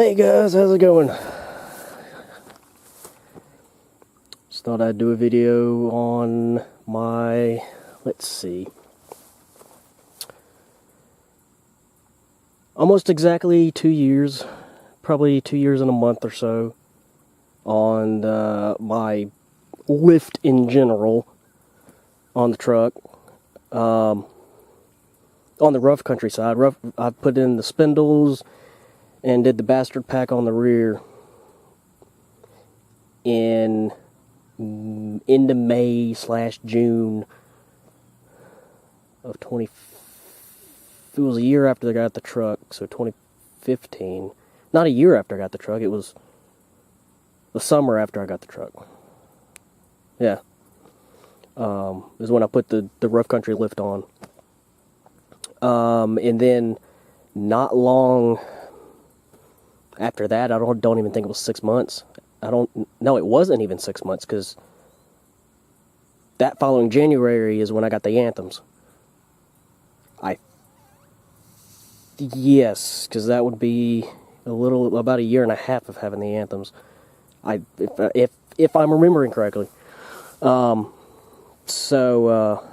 Hey guys, how's it going? Just thought I'd do a video on my, let's see, almost exactly 2 years, probably 2 years and a month or so, on my lift in general on the truck. On the rough country side, I put in the spindles and did the bastard pack on the rear in into May/June of 20. It was a year after I got the truck, so 2015. Not a year after I got the truck. It was the summer after I got the truck. Yeah, is when I put the rough country lift on. And then not long after that, I don't even think it was 6 months. No, it wasn't even 6 months, because that following January is when I got the Anthems. Yes, because that would be about a year and a half of having the Anthems. If I'm remembering correctly. So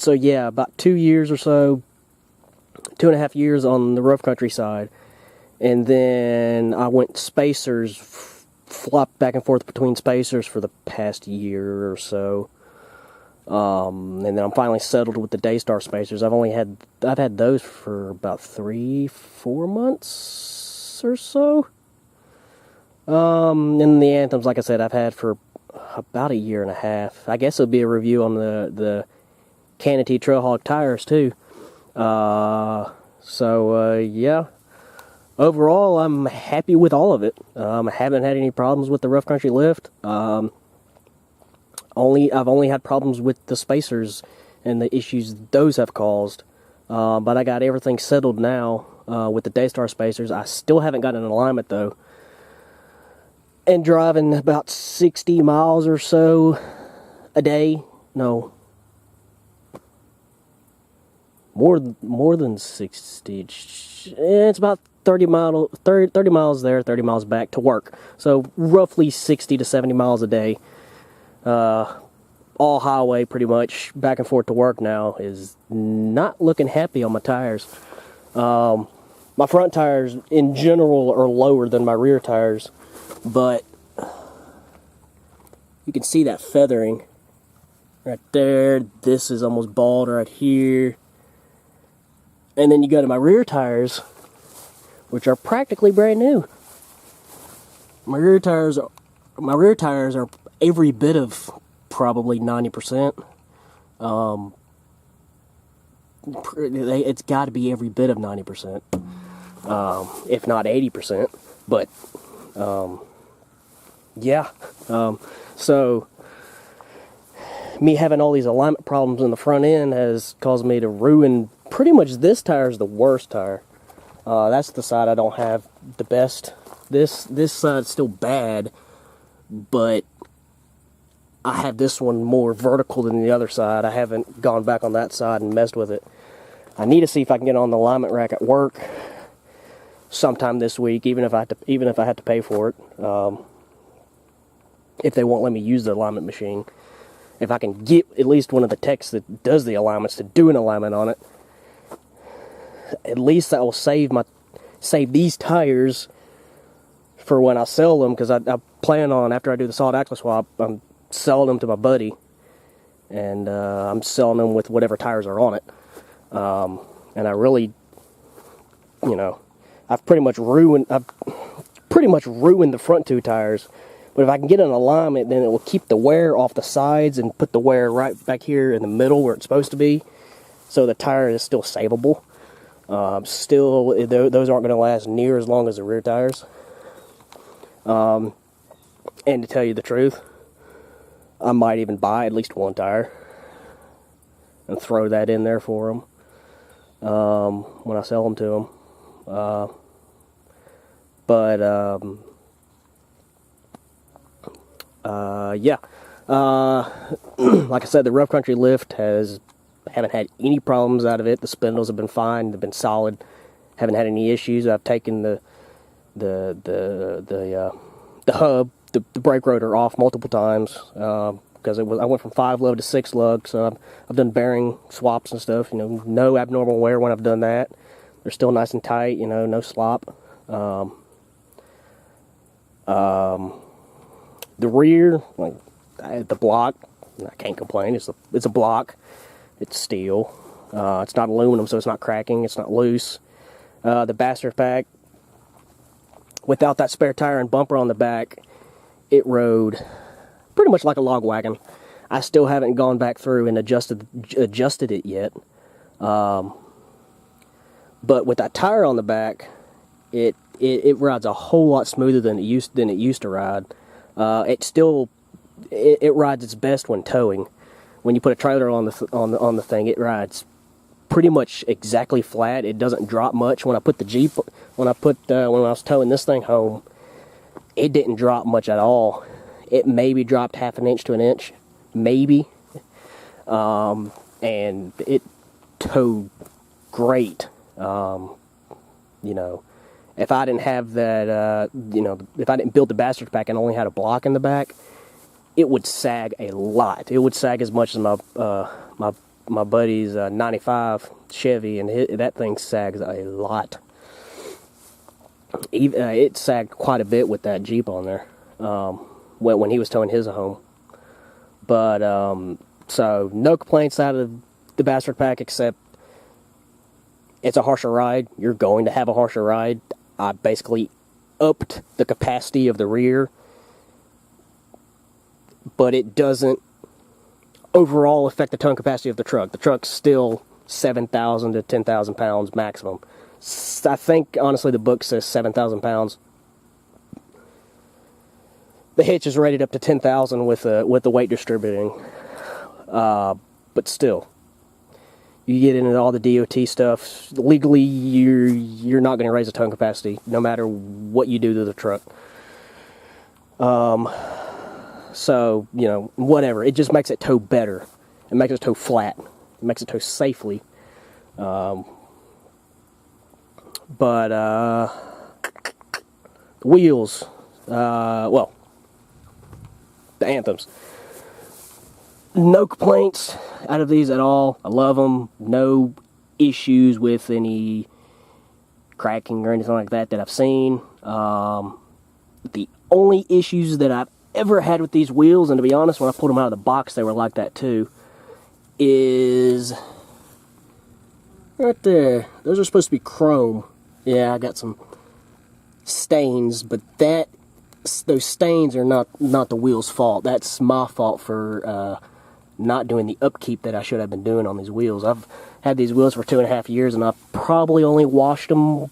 yeah, about 2 years or so, 2.5 years on the rough country side, and then I went spacers, flopped back and forth between spacers for the past year or so, and then I'm finally settled with the Daystar spacers. I've had those for about 3-4 months or so, and the Anthems, like I said, I've had for about a year and a half. I guess it'll be a review on the Kanati Trail Hog tires too. Yeah. Overall, I'm happy with all of it. I haven't had any problems with the rough country lift. I've only had problems with the spacers and the issues those have caused. But I got everything settled now with the Daystar spacers. I still haven't got an alignment though. And driving about 60 miles or so a day. No. More than 60. It's about 30 miles there, 30 miles back to work. So roughly 60 to 70 miles a day. All highway pretty much, back and forth to work now, is not looking happy on my tires. My front tires in general are lower than my rear tires, but you can see that feathering right there. This is almost bald right here. And then you go to my rear tires, which are practically brand new. My rear tires are every bit of probably 90%. It's got to be every bit of 90%, if not 80%. But yeah. So me having all these alignment problems in the front end has caused me to ruin. Pretty much this tire is the worst tire. That's the side I don't have the best. This side's still bad, but I have this one more vertical than the other side. I haven't gone back on that side and messed with it. I need to see if I can get on the alignment rack at work sometime this week, even if I have to pay for it. If they won't let me use the alignment machine, if I can get at least one of the techs that does the alignments to do an alignment on it. At least that will save these tires for when I sell them, because I plan on, after I do the solid axle swap, I'm selling them to my buddy, and I'm selling them with whatever tires are on it. And I really, I've pretty much ruined the front two tires. But if I can get an alignment, then it will keep the wear off the sides and put the wear right back here in the middle where it's supposed to be, so the tire is still savable. Still, those aren't going to last near as long as the rear tires. And to tell you the truth, I might even buy at least one tire and throw that in there for them when I sell them to them. Yeah. Like I said, the rough country lift haven't had any problems out of it. The spindles have been fine. They've been solid. Haven't had any issues. I've taken the hub, the brake rotor off multiple times because I went from 5 lug to 6 lug. So I've done bearing swaps and stuff. You know, no abnormal wear when I've done that. They're still nice and tight. You know, no slop. The rear, like the block, I can't complain. It's a block. It's steel. It's not aluminum, so it's not cracking. It's not loose. The bastard pack, without that spare tire and bumper on the back, it rode pretty much like a log wagon. I still haven't gone back through and adjusted it yet. But with that tire on the back, it rides a whole lot smoother than it used to ride. It rides its best when towing. When you put a trailer on the thing, it rides pretty much exactly flat. It doesn't drop much. When I put the Jeep, when I was towing this thing home, it didn't drop much at all. It maybe dropped half an inch to an inch, maybe, and it towed great. You know, if I didn't have that, you know, if I didn't build the bastard pack and only had a block in the back, it would sag a lot. It would sag as much as my buddy's 95 Chevy, and that thing sags a lot. It sagged quite a bit with that Jeep on there when he was towing his home. But so no complaints out of the bastard pack, except it's a harsher ride. You're going to have a harsher ride. I basically upped the capacity of the rear, but it doesn't overall affect the towing capacity of the truck. The truck's still 7,000 to 10,000 pounds maximum. I think, honestly, the book says 7,000 pounds. The hitch is rated up to 10,000 with the weight distributing. But still, you get into all the DOT stuff. Legally, you're not going to raise the towing capacity, no matter what you do to the truck. So, you know, whatever. It just makes it tow better. It makes it tow flat. It makes it tow safely. But the wheels, well, the Anthems. No complaints out of these at all. I love them. No issues with any cracking or anything like that I've seen. The only issues that I've ever had with these wheels, and to be honest, when I pulled them out of the box, they were like that too, is right there. Those are supposed to be chrome. Yeah, I got some stains, but those stains are not the wheel's fault. That's my fault for not doing the upkeep that I should have been doing on these wheels. I've had these wheels for 2.5 years, and I've probably only washed them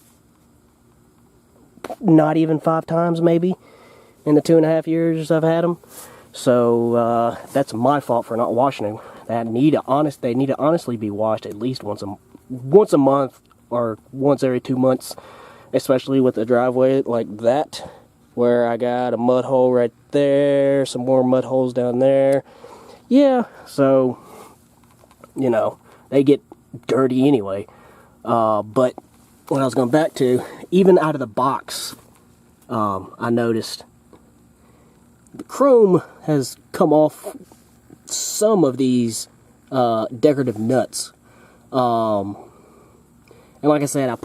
not even 5 times, maybe, in the 2.5 years I've had them. So that's my fault for not washing them. They need to honestly be washed at least once a month or once every 2 months, especially with a driveway like that, where I got a mud hole right there, some more mud holes down there. Yeah, so, you know, they get dirty anyway. But what I was going back to, even out of the box, I noticed the chrome has come off some of these decorative nuts. And like I said, I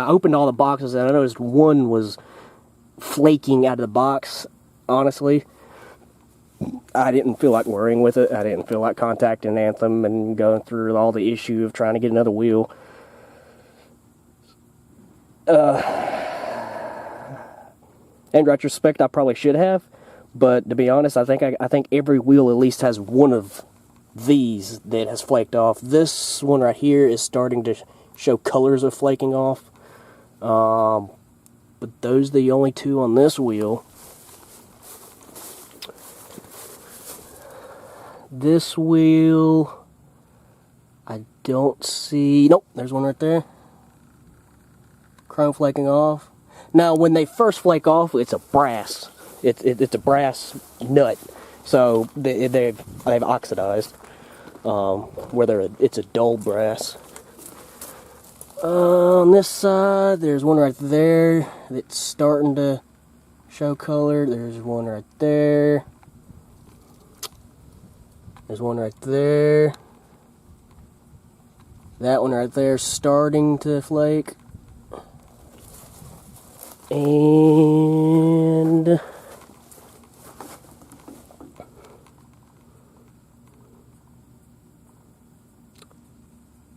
opened all the boxes, and I noticed one was flaking out of the box. Honestly, I didn't feel like worrying with it. I didn't feel like contacting Anthem and going through all the issue of trying to get another wheel. In retrospect, I probably should have, but to be honest, I think every wheel at least has one of these that has flaked off. This one right here is starting to show colors of flaking off, but those are the only two on this wheel. This wheel, I don't see. Nope, there's one right there. Chrome flaking off. Now, when they first flake off, it's a brass. It's a brass nut, so they've oxidized. Whether it's a dull brass. On this side, there's one right there that's starting to show color. There's one right there. There's one right there. That one right there starting to flake. And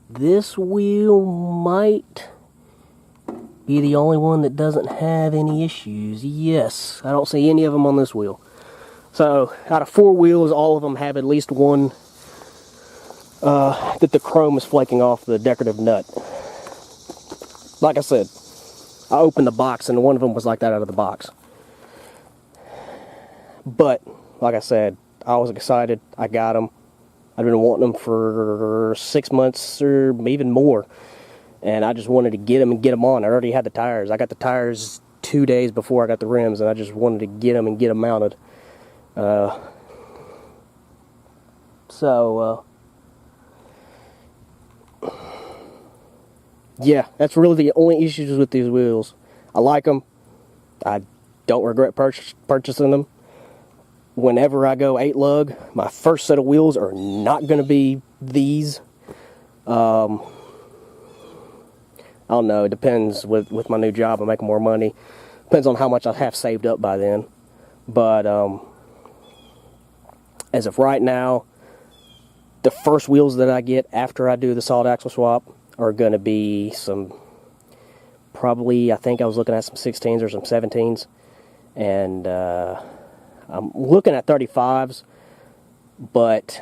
this wheel might be the only one that doesn't have any issues. Yes, I don't see any of them on this wheel. So, out of 4 wheels, all of them have at least one that the chrome is flaking off the decorative nut. Like I said, I opened the box and one of them was like that out of the box. But, like I said, I was excited. I got them. I've been wanting them for 6 months or even more. And I just wanted to get them and get them on. I already had the tires. I got the tires 2 days before I got the rims, and I just wanted to get them and get them mounted. Yeah, that's really the only issues with these wheels. I like them. I don't regret purchasing them. Whenever I go 8 lug, my first set of wheels are not going to be these. I don't know, it depends. With my new job, I'm making more money. Depends on how much I have saved up by then. But as of right now, the first wheels that I get after I do the solid axle swap are going to be some, probably, I think I was looking at some 16s or some 17s. And I'm looking at 35s, but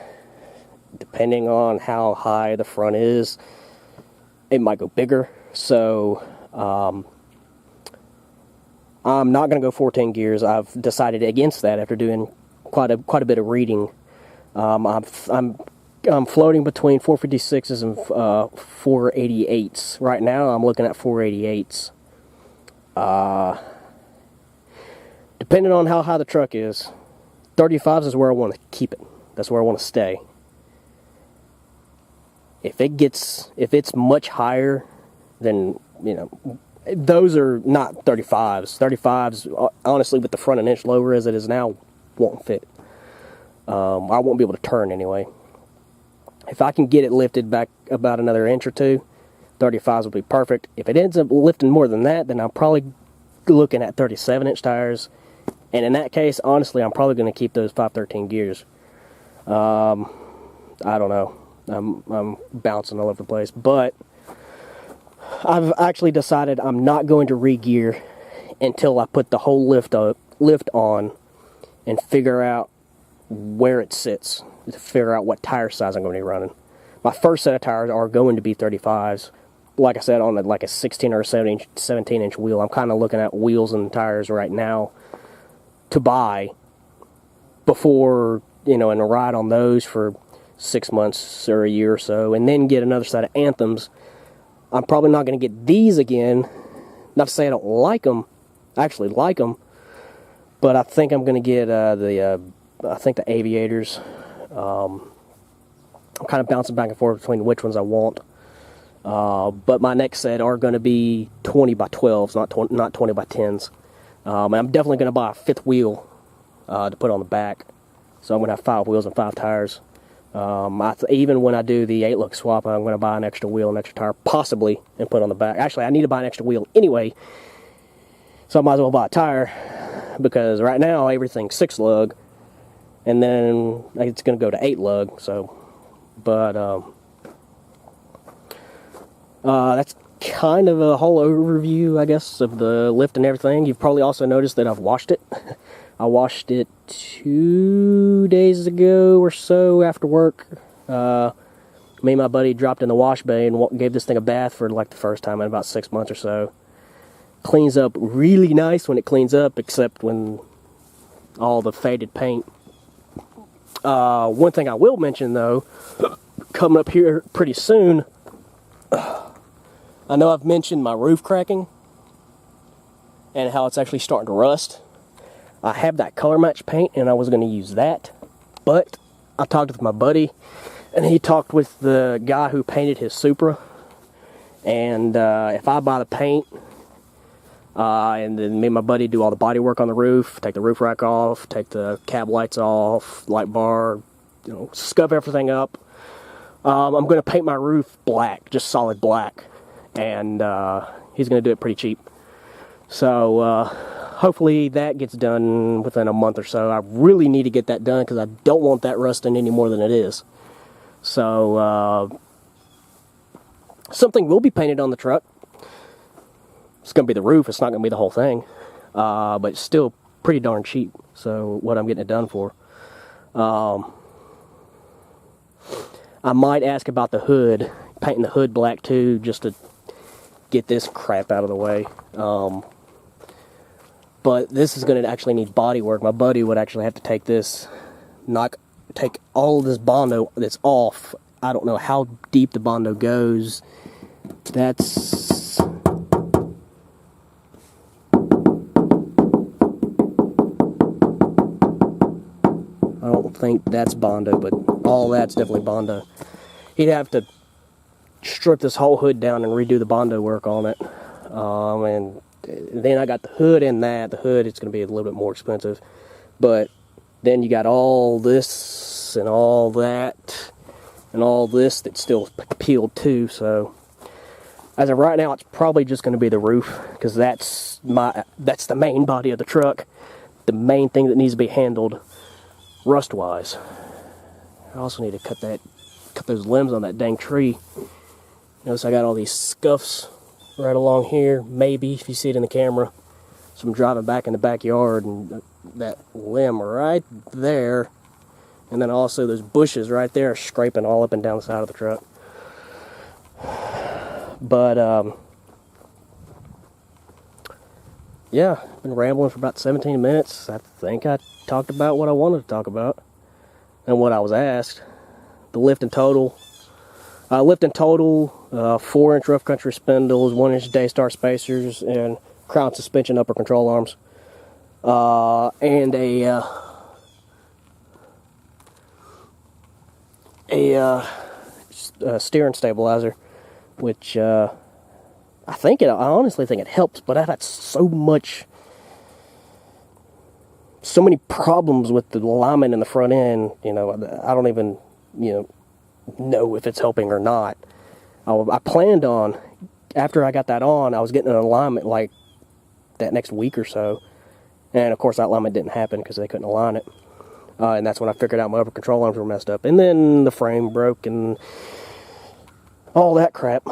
depending on how high the front is, it might go bigger. So I'm not going to go 14 gears. I've decided against that after doing quite a bit of reading. I'm floating between 456s and 488s. Right now, I'm looking at 488s. Depending on how high the truck is, 35s is where I want to keep it. That's where I want to stay. If it's much higher, then, you know, those are not 35s. 35s, honestly, with the front an inch lower as it is now, won't fit. I won't be able to turn anyway. If I can get it lifted back about another inch or two, 35s will be perfect. If it ends up lifting more than that, then I'm probably looking at 37-inch tires. And in that case, honestly, I'm probably going to keep those 513 gears. I don't know. I'm bouncing all over the place. But I've actually decided I'm not going to re-gear until I put the whole lift on and figure out where it sits, to figure out what tire size I'm going to be running. My first set of tires are going to be 35s. Like I said, on like a 16 or 17-inch wheel. I'm kind of looking at wheels and tires right now to buy before, you know, and ride on those for 6 months or a year or so, and then get another set of Anthems. I'm probably not going to get these again. Not to say I don't like them. I actually like them. But I think I'm going to get the Aviators. I'm kind of bouncing back and forth between which ones I want. But my next set are going to be 20 by 12s, not 20 by 10s. And I'm definitely going to buy a 5th wheel to put on the back. So I'm going to have 5 wheels and 5 tires. Even when I do the 8-lug swap, I'm going to buy an extra wheel, an extra tire, possibly, and put on the back. Actually, I need to buy an extra wheel anyway, so I might as well buy a tire, because right now everything's 6-lug, and then it's going to go to 8-lug. So, but that's kind of a whole overview, I guess, of the lift and everything. You've probably also noticed that I've washed it. I washed it 2 days ago or so after work. Me and my buddy dropped in the wash bay and gave this thing a bath for like the first time in about 6 months or so. Cleans up really nice when it cleans up, except when all the faded paint. One thing I will mention, though, coming up here pretty soon, I know I've mentioned my roof cracking and how it's actually starting to rust. I have that color match paint, and I was going to use that, but I talked with my buddy, and he talked with the guy who painted his Supra, And if I buy the paint, and then me and my buddy do all the body work on the roof, take the roof rack off, take the cab lights off, light bar, you know, scuff everything up. I'm going to paint my roof black, just solid black, and he's going to do it pretty cheap. So hopefully that gets done within a month or so. I really need to get that done because I don't want that rusting any more than it is. So something will be painted on the truck. It's going to be the roof. It's not going to be the whole thing. But it's still pretty darn cheap. So what I'm getting it done for. I might ask about the hood. Painting the hood black too, just to get this crap out of the way. But this is going to actually need body work. My buddy would actually have to take this, take all of this Bondo that's off. I don't know how deep the Bondo goes. That's... I don't think that's Bondo, but all that's definitely Bondo. He'd have to strip this whole hood down and redo the Bondo work on it. And then I got the hood in that. The hood, it's going to be a little bit more expensive. But then you got all this and all that and all this that's still peeled too. So as of right now, it's probably just going to be the roof, because that's the main body of the truck. The main thing that needs to be handled rust-wise. I also need to cut those limbs on that dang tree. Notice I got all these scuffs right along here, maybe, if you see it in the camera. So I'm driving back in the backyard, and that limb right there, and then also those bushes right there are scraping all up and down the side of the truck. But, yeah, I've been rambling for about 17 minutes. I think I talked about what I wanted to talk about, and what I was asked. The lift in total. 4-inch rough country spindles, 1-inch Daystar spacers, and crown suspension upper control arms, and a steering stabilizer, which I honestly think it helps. But I've had so many problems with the alignment in the front end. You know, I don't even know if it's helping or not. I planned on, after I got that on, I was getting an alignment like that next week or so, and of course that alignment didn't happen because they couldn't align it, and that's when I figured out my upper control arms were messed up, and then the frame broke and all that crap.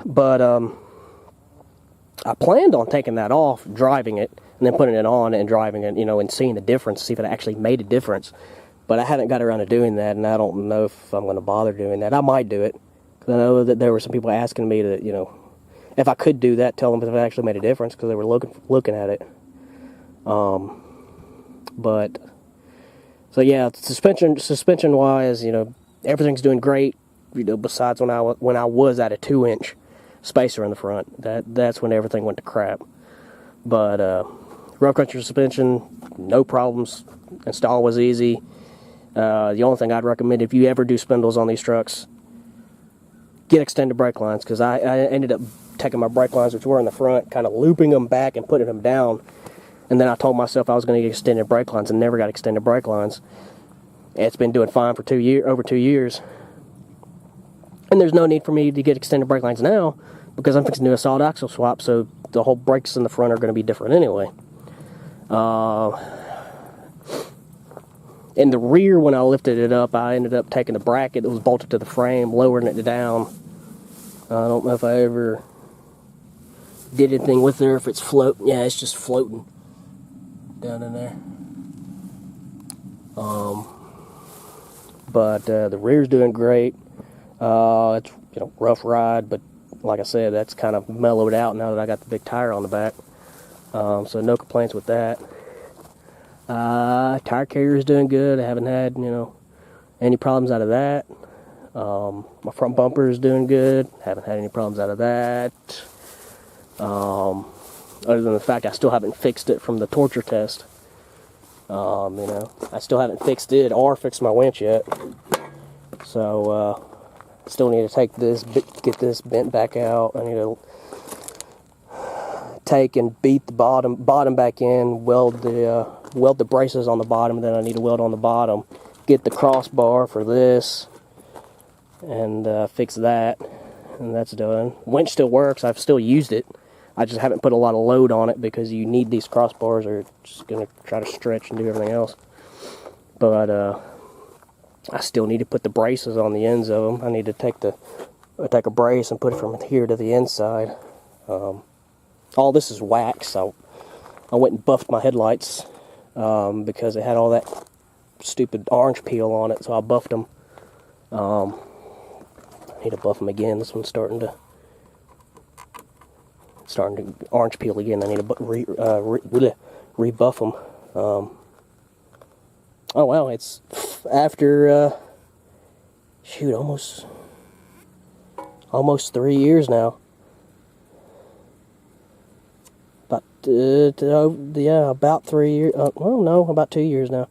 But I planned on taking that off, driving it, and then putting it on and driving it, and seeing the difference, see if it actually made a difference. But I haven't got around to doing that, and I don't know if I'm going to bother doing that. I might do it, because I know that there were some people asking me to, if I could do that, tell them if it actually made a difference, because they were looking at it. But so yeah, suspension wise, everything's doing great. Besides when I was at a 2-inch spacer in the front, that's when everything went to crap. But rough country suspension, no problems. Install was easy. The only thing I'd recommend, if you ever do spindles on these trucks, get extended brake lines, because I ended up taking my brake lines, which were in the front, kind of looping them back and putting them down, and then I told myself I was going to get extended brake lines, and never got extended brake lines. It's been doing fine for over 2 years, and there's no need for me to get extended brake lines now, because I'm fixing to do a solid axle swap, so the whole brakes in the front are going to be different anyway. In the rear, when I lifted it up, I ended up taking the bracket that was bolted to the frame, lowering it down. I don't know if I ever did anything with it, or if it's floating. Yeah, it's just floating down in there. But the rear's doing great. It's rough ride, but like I said, that's kind of mellowed out now that I got the big tire on the back. So no complaints with that. Tire carrier is doing good. I haven't had, any problems out of that. My front bumper is doing good. Haven't had any problems out of that. Other than the fact I still haven't fixed it from the torture test. I still haven't fixed it or fixed my winch yet. So, Still need to take this, get this bent back out. I need to take and beat the bottom back in, weld the braces on the bottom, then I need to weld on the bottom, get the crossbar for this, and fix that, and that's done. Winch still works. I've still used it. I just haven't put a lot of load on it because you need these crossbars, or it's just going to try to stretch and do everything else. But I still need to put the braces on the ends of them. I need to take a brace and put it from here to the inside. All this is wax. So I went and buffed my headlights because it had all that stupid orange peel on it. So I buffed them. I need to buff them again. This one's starting to orange peel again. I need to rebuff them. Oh wow, it's after shoot, almost 3 years now. About 3 years. Well, no, about 2 years now.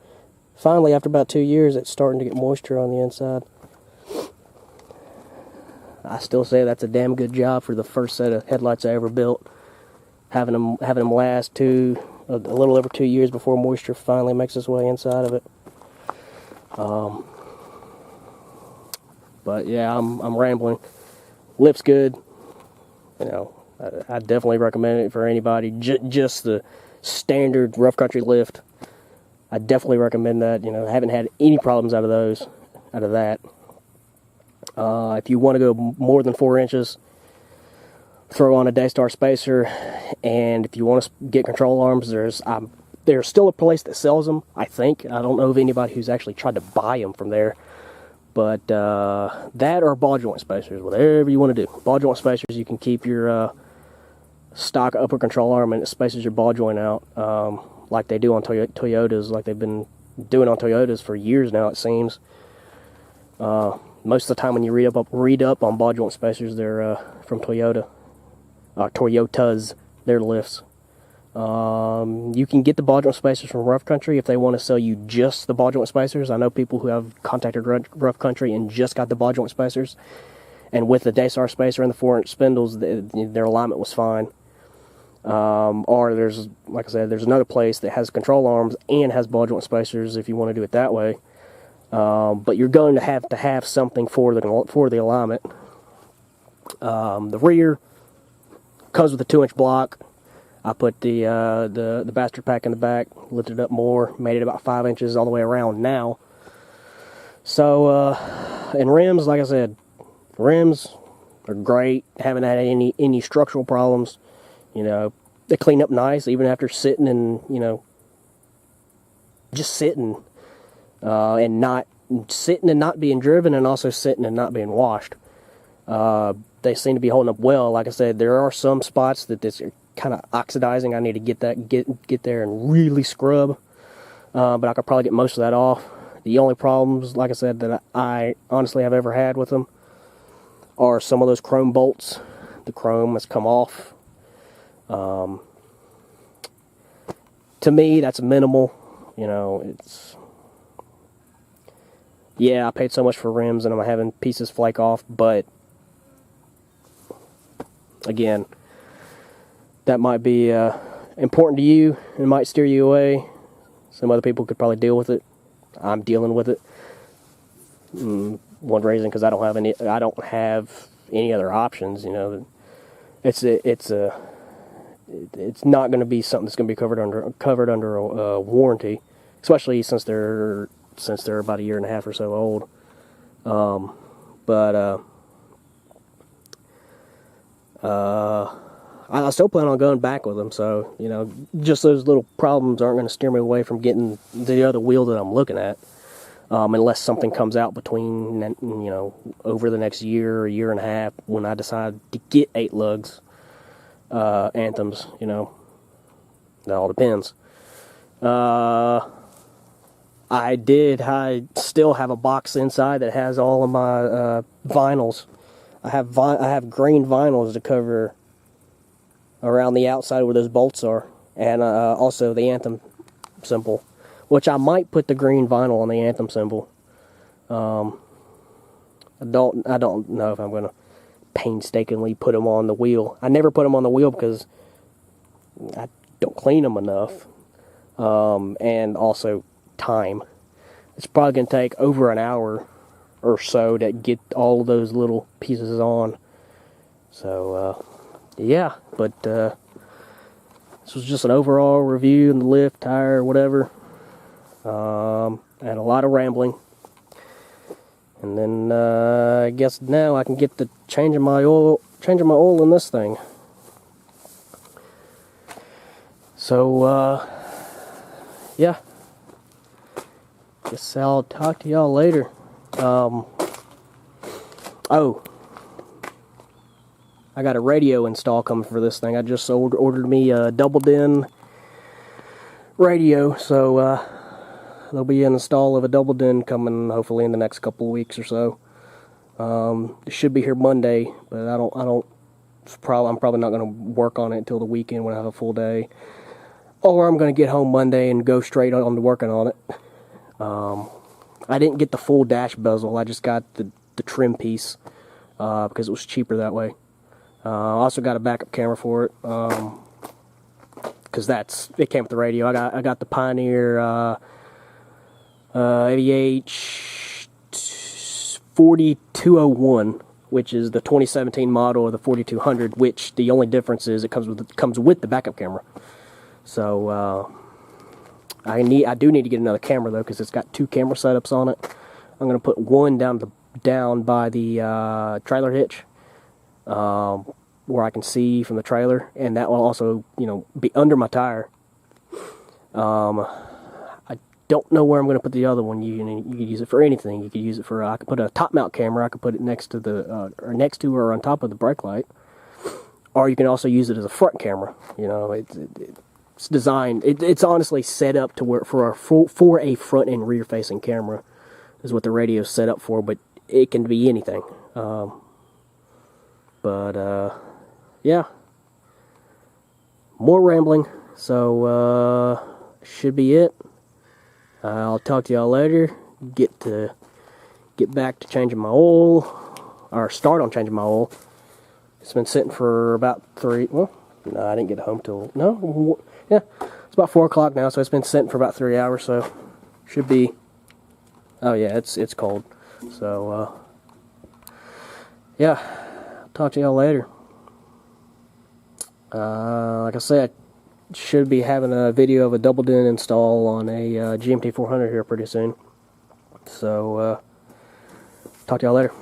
Finally, after about 2 years, it's starting to get moisture on the inside. I still say that's a damn good job for the first set of headlights I ever built. Having them last a little over 2 years before moisture finally makes its way inside of it. But yeah, I'm rambling. Lift's good. You know, I definitely recommend it for anybody. Just the standard rough country lift. I definitely recommend that. You know, I haven't had any problems out of that. If you want to go more than 4 inches, throw on a Daystar spacer, and if you want to get control arms, there's still a place that sells them, I think. I don't know of anybody who's actually tried to buy them from there. But that or ball joint spacers, whatever you want to do. Ball joint spacers, you can keep your stock upper control arm and it spaces your ball joint out, like they do on Toyotas, like they've been doing on Toyotas for years now, it seems. Most of the time when you read up on ball joint spacers, they're from Toyotas, their lifts. You can get the ball joint spacers from Rough Country if they want to sell you just the ball joint spacers. I know people who have contacted Rough Country and just got the ball joint spacers, and with the Daystar spacer and the 4-inch spindles, their alignment was fine. Or there's, like I said, there's another place that has control arms and has ball joint spacers if you want to do it that way. But you're going to have something for the alignment. The rear comes with a 2-inch block. I put the bastard pack in the back, lifted it up more, made it about 5 inches all the way around now. So, and rims, like I said, rims are great. Haven't had any structural problems. You know, they clean up nice even after sitting and, you know, just sitting and not being driven, and also sitting and not being washed. They seem to be holding up well. Like I said, there are some spots that this kind of oxidizing. I need to get there and really scrub, but I could probably get most of that off. The only problems, like I said, that I honestly have ever had with them are some of those chrome bolts. The chrome has come off. To me, that's minimal. You know, it's, yeah, I paid so much for rims and I'm having pieces flake off, but again, that might be important to you and might steer you away. Some other people could probably deal with it. I'm dealing with it. One reason, because I don't have any other options. You know, it's not going to be something that's going to be covered under a warranty, especially since they're about 1.5 years or so old. I still plan on going back with them, so, you know, just those little problems aren't going to steer me away from getting the other wheel that I'm looking at, unless something comes out between, you know, over the next year or 1.5 years when I decide to get 8 lugs, Anthems, you know. That all depends. I still have a box inside that has all of my vinyls. I have green vinyls to cover around the outside where those bolts are, and also the Anthem symbol, which I might put the green vinyl on the Anthem symbol. I don't know if I'm going to painstakingly put them on the wheel. I never put them on the wheel because I don't clean them enough, and also time. It's probably going to take over an hour or so to get all of those little pieces on. So yeah, but this was just an overall review and the lift, tire, whatever, and a lot of rambling. And then I guess now I can get to changing my oil in this thing. So yeah, guess I'll talk to y'all later. Oh, I got a radio install coming for this thing. I just ordered me a double din radio, so there'll be an install of a double din coming hopefully in the next couple of weeks or so. It should be here Monday, but I'm probably not going to work on it until the weekend when I have a full day, or I'm going to get home Monday and go straight on to working on it. I didn't get the full dash bezel. I just got the trim piece because it was cheaper that way. I also got a backup camera for it because it came with the radio. I got the Pioneer AVH 4201, which is the 2017 model of the 4200. Which the only difference is it comes with the backup camera. So I do need to get another camera though, because it's got 2 camera setups on it. I'm going to put one down by the trailer hitch, where I can see from the trailer, and that will also, be under my tire. I don't know where I'm going to put the other one. You could use it for anything. You could use it for, I could put a top mount camera. I could put it next to or on top of the brake light, or you can also use it as a front camera. It's designed. It's honestly set up to work for a front and rear facing camera, is what the radio's set up for. But it can be anything. Yeah, more rambling. So should be it. I'll talk to y'all later. Get back to changing my oil, or start on changing my oil. It's been sitting for about 3. Well, no, I didn't get home till yeah, it's about 4 o'clock now. So it's been sitting for about 3 hours. So should be. Oh yeah, it's cold. So yeah, talk to y'all later. Like I said, should be having a video of a double din install on a GMT400 here pretty soon. So talk to y'all later.